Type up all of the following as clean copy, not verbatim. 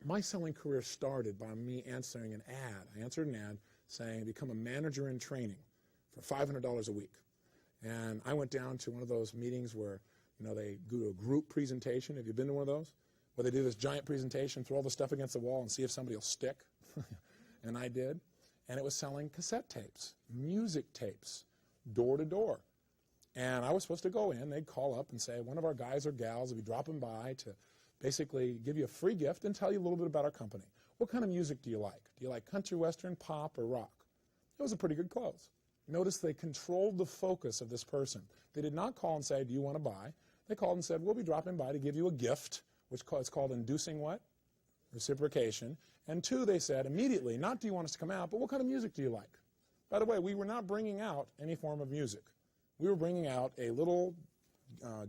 My selling career started by me answering an ad. I answered an ad saying, become a manager in training for $500 a week. And I went down to one of those meetings where, they do a group presentation. Have you been to one of those? Where they do this giant presentation, throw all the stuff against the wall and see if somebody will stick. And I did. And it was selling cassette tapes, music tapes, door to door. And I was supposed to go in. They'd call up and say, one of our guys or gals will be dropping by to basically give you a free gift and tell you a little bit about our company. What kind of music do you like? Do you like country, western, pop, or rock? It was a pretty good close. Notice they controlled the focus of this person. They did not call and say, do you want to buy? They called and said, we'll be dropping by to give you a gift, which is called inducing what? Reciprocation. And two, they said immediately, not do you want us to come out, but what kind of music do you like? By the way, we were not bringing out any form of music. We were bringing out a little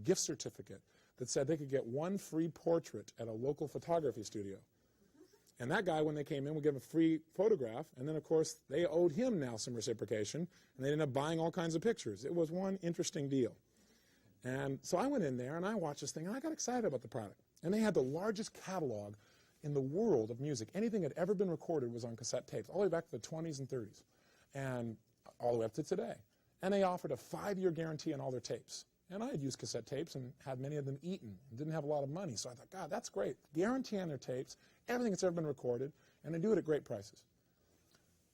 gift certificate that said they could get one free portrait at a local photography studio. And that guy, when they came in, would give a free photograph, and then, of course, they owed him now some reciprocation, and they ended up buying all kinds of pictures. It was one interesting deal. And so I went in there, and I watched this thing, and I got excited about the product. And they had the largest catalog in the world of music. Anything that had ever been recorded was on cassette tapes, all the way back to the 20s and 30s, and all the way up to today. And they offered a 5-year guarantee on all their tapes. And I had used cassette tapes and had many of them eaten and didn't have a lot of money. So I thought, God, that's great. Guarantee on their tapes, everything that's ever been recorded, and they do it at great prices.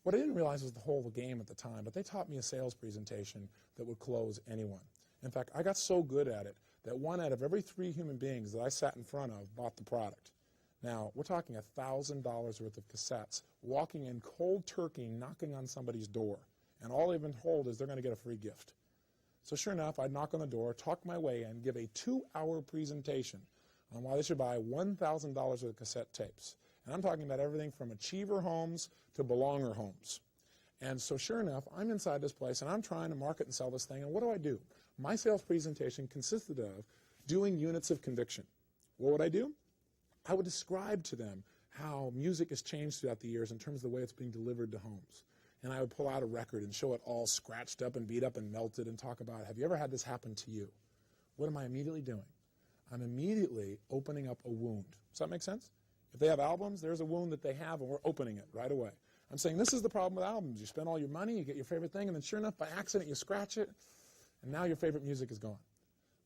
What I didn't realize was the whole game at the time, but they taught me a sales presentation that would close anyone. In fact, I got so good at it that 1 out of every 3 human beings that I sat in front of bought the product. Now, we're talking $1,000 worth of cassettes, walking in cold turkey, knocking on somebody's door. And all they've been told is they're going to get a free gift. So sure enough, I'd knock on the door, talk my way in, give a 2-hour presentation on why they should buy $1,000 worth of cassette tapes. And I'm talking about everything from achiever homes to belonger homes. And so sure enough, I'm inside this place, and I'm trying to market and sell this thing. And what do? My sales presentation consisted of doing units of conviction. What would I do? I would describe to them how music has changed throughout the years in terms of the way it's being delivered to homes. And I would pull out a record and show it all scratched up and beat up and melted and talk about, have you ever had this happen to you? What am I immediately doing? I'm immediately opening up a wound. Does that make sense? If they have albums, there's a wound that they have, and we're opening it right away. I'm saying this is the problem with albums. You spend all your money, you get your favorite thing, and then sure enough, by accident, you scratch it, and now your favorite music is gone.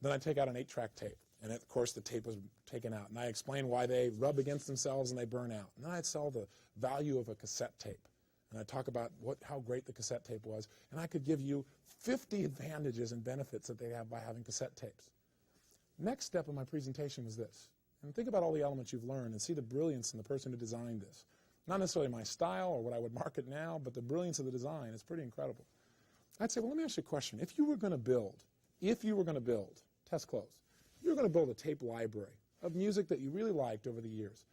Then I take out an 8-track tape, and of course the tape was taken out, and I explain why they rub against themselves and they burn out. And then I'd sell the value of a cassette tape. And I'd talk about how great the cassette tape was, and I could give you 50 advantages and benefits that they have by having cassette tapes. Next step of my presentation was this. And think about all the elements you've learned and see the brilliance in the person who designed this. Not necessarily my style or what I would market now, but the brilliance of the design is pretty incredible. I'd say, well, let me ask you a question. If you were going to build, test close, you were going to build a tape library of music that you really liked over the years,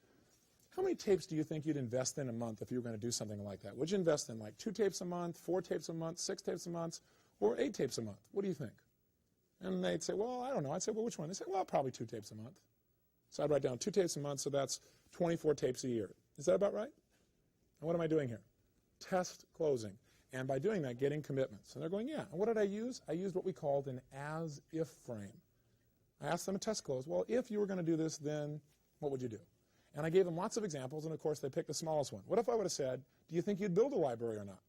how many tapes do you think you'd invest in a month if you were going to do something like that? Would you invest in like 2 tapes a month, 4 tapes a month, 6 tapes a month, or 8 tapes a month? What do you think? And they'd say, well, I don't know. I'd say, well, which one? They'd say, well, probably 2 tapes a month. So I'd write down 2 tapes a month, so that's 24 tapes a year. Is that about right? And what am I doing here? Test closing. And by doing that, getting commitments. And they're going, yeah. And what did I use? I used what we called an as-if frame. I asked them to test close. Well, if you were going to do this, then what would you do? And I gave them lots of examples, and of course they picked the smallest one. What if I would have said, do you think you'd build a library or not?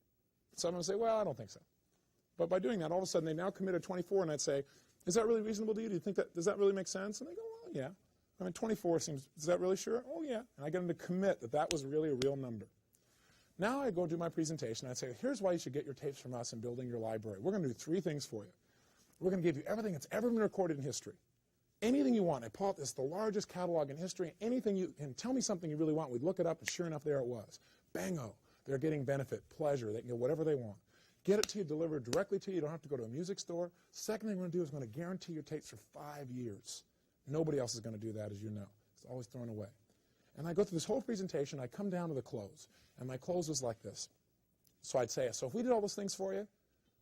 Someone would say, well, I don't think so. But by doing that, all of a sudden they now committed 24, and I'd say, is that really reasonable to you? Do you think that, does that really make sense? And they go, well, yeah. I mean, 24 seems, is that really sure? Oh, yeah. And I get them to commit that that was really a real number. Now I go do my presentation, and I say, here's why you should get your tapes from us in building your library. We're going to do 3 things for you. We're going to give you everything that's ever been recorded in history. Anything you want. I pull out this, the largest catalog in history. Anything you can tell me something you really want. We'd look it up, and sure enough, there it was. Bango. They're getting benefit, pleasure. They can get whatever they want. Get it to you, delivered directly to you. You don't have to go to a music store. Second thing we're going to do is going to guarantee your tapes for 5 years. Nobody else is going to do that, as you know. It's always thrown away. And I go through this whole presentation. I come down to the close, and my close was like this. So I'd say, so if we did all those things for you,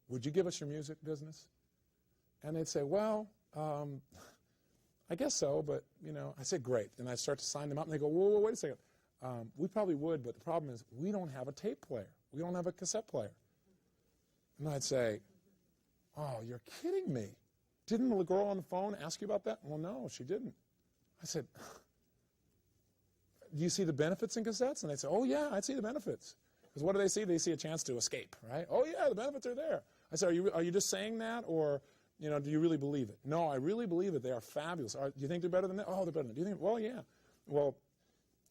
would you give us your music business? And they'd say, well, I guess so, but, you know, I said, great. And I start to sign them up, and they go, whoa, wait a second. We probably would, but the problem is we don't have a tape player. We don't have a cassette player. And I'd say, oh, you're kidding me. Didn't the girl on the phone ask you about that? Well, no, she didn't. I said, do you see the benefits in cassettes? And they say, oh, yeah, I see the benefits. Because what do they see? They see a chance to escape, right? Oh, yeah, the benefits are there. I said, are you just saying that, or do you really believe it? No, I really believe it. They are fabulous. Do you think they're better than that? Oh, they're better than that. Do you think? Well, yeah. Well,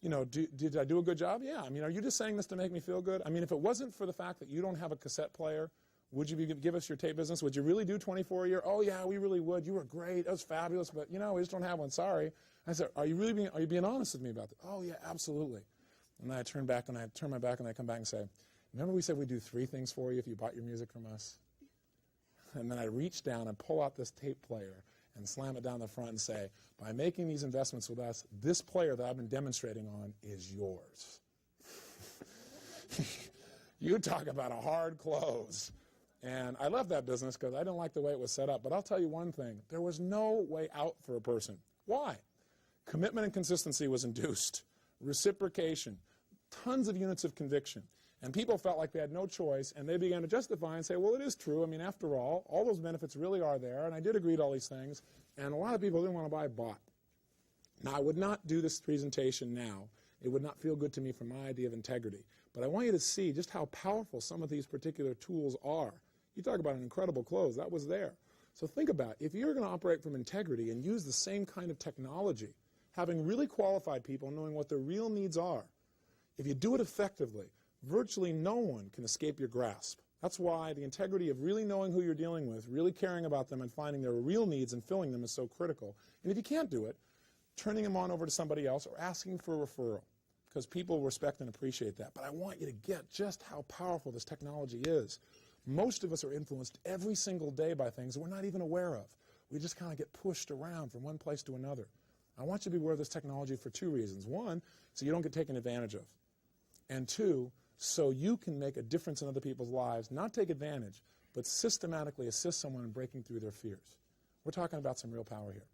did I do a good job? Yeah. I mean, are you just saying this to make me feel good? I mean, if it wasn't for the fact that you don't have a cassette player, would you give us your tape business? Would you really do 24 a year? Oh, yeah, we really would. You were great. That was fabulous. But, we just don't have one. Sorry. I said, are you being honest with me about that? Oh, yeah, absolutely. And then I turn my back and I come back and say, remember we said we'd do 3 things for you if you bought your music from us? And then I reach down and pull out this tape player and slam it down the front and say, by making these investments with us, this player that I've been demonstrating on is yours. You talk about a hard close. And I left that business because I didn't like the way it was set up. But I'll tell you one thing. There was no way out for a person. Why? Commitment and consistency was induced. Reciprocation. Tons of units of conviction. And people felt like they had no choice, and they began to justify and say, well, it is true. I mean, after all those benefits really are there, and I did agree to all these things. And a lot of people didn't want to buy bought. Now, I would not do this presentation now. It would not feel good to me from my idea of integrity. But I want you to see just how powerful some of these particular tools are. You talk about an incredible close. That was there. So think about it. If you're going to operate from integrity and use the same kind of technology, having really qualified people knowing what their real needs are, if you do it effectively, virtually no one can escape your grasp. That's why the integrity of really knowing who you're dealing with, really caring about them and finding their real needs and filling them is so critical. And if you can't do it, turning them on over to somebody else or asking for a referral, because people respect and appreciate that. But I want you to get just how powerful this technology is. Most of us are influenced every single day by things that we're not even aware of. We just kind of get pushed around from one place to another. I want you to be aware of this technology for 2 reasons. 1, so you don't get taken advantage of. And 2, so you can make a difference in other people's lives, not take advantage, but systematically assist someone in breaking through their fears. We're talking about some real power here.